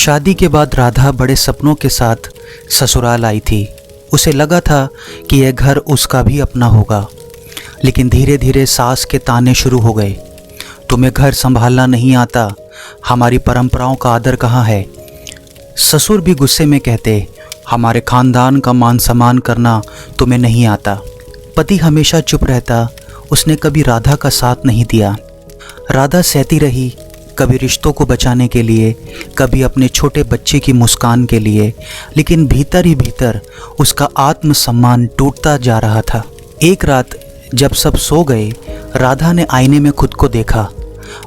शादी के बाद राधा बड़े सपनों के साथ ससुराल आई थी। उसे लगा था कि यह घर उसका भी अपना होगा, लेकिन धीरे धीरे सास के ताने शुरू हो गए। तुम्हें घर संभालना नहीं आता, हमारी परंपराओं का आदर कहाँ है। ससुर भी गुस्से में कहते, हमारे खानदान का मान सम्मान करना तुम्हें नहीं आता। पति हमेशा चुप रहता, उसने कभी राधा का साथ नहीं दिया। राधा सहती रही, कभी रिश्तों को बचाने के लिए, कभी अपने छोटे बच्चे की मुस्कान के लिए, लेकिन भीतर ही भीतर उसका आत्मसम्मान टूटता जा रहा था। एक रात जब सब सो गए, राधा ने आईने में खुद को देखा।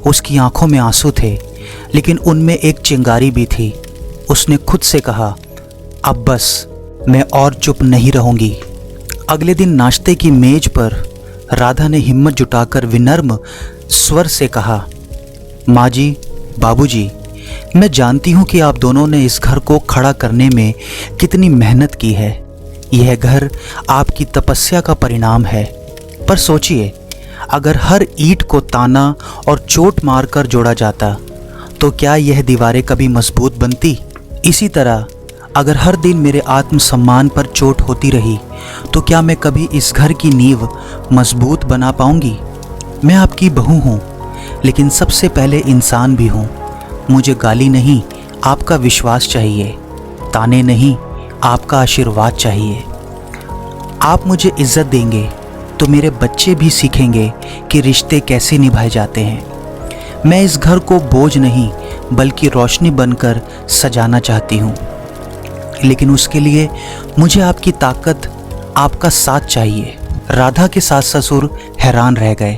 उसकी आंखों में आंसू थे, लेकिन उनमें एक चिंगारी भी थी। उसने खुद से कहा, अब बस, मैं और चुप नहीं रहूंगी। अगले दिन नाश्ते की मेज पर राधा ने हिम्मत जुटाकर विनम्र स्वर से कहा, माँ जी, बाबूजी, मैं जानती हूँ कि आप दोनों ने इस घर को खड़ा करने में कितनी मेहनत की है। यह घर आपकी तपस्या का परिणाम है। पर सोचिए, अगर हर ईंट को ताना और चोट मारकर जोड़ा जाता तो क्या यह दीवारें कभी मजबूत बनती? इसी तरह अगर हर दिन मेरे आत्मसम्मान पर चोट होती रही तो क्या मैं कभी इस घर की नींव मजबूत बना पाऊंगी? मैं आपकी बहू हूँ, लेकिन सबसे पहले इंसान भी हूँ। मुझे गाली नहीं, आपका विश्वास चाहिए। ताने नहीं, आपका आशीर्वाद चाहिए। आप मुझे इज्जत देंगे तो मेरे बच्चे भी सीखेंगे कि रिश्ते कैसे निभाए जाते हैं। मैं इस घर को बोझ नहीं बल्कि रोशनी बनकर सजाना चाहती हूँ, लेकिन उसके लिए मुझे आपकी ताकत, आपका साथ चाहिए। राधा के सास ससुर हैरान रह गए।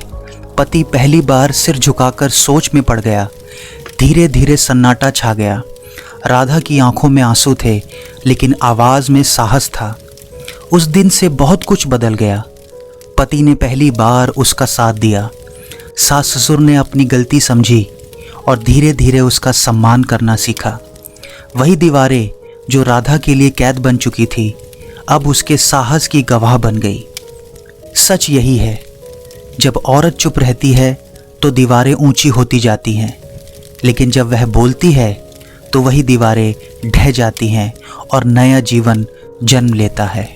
पति पहली बार सिर झुकाकर सोच में पड़ गया। धीरे धीरे सन्नाटा छा गया। राधा की आंखों में आंसू थे, लेकिन आवाज़ में साहस था। उस दिन से बहुत कुछ बदल गया। पति ने पहली बार उसका साथ दिया। सास ससुर ने अपनी गलती समझी और धीरे धीरे उसका सम्मान करना सीखा। वही दीवारें जो राधा के लिए कैद बन चुकी थी, अब उसके साहस की गवाह बन गई। सच यही है, जब औरत चुप रहती है तो दीवारें ऊंची होती जाती हैं, लेकिन जब वह बोलती है तो वही दीवारें ढह जाती हैं और नया जीवन जन्म लेता है।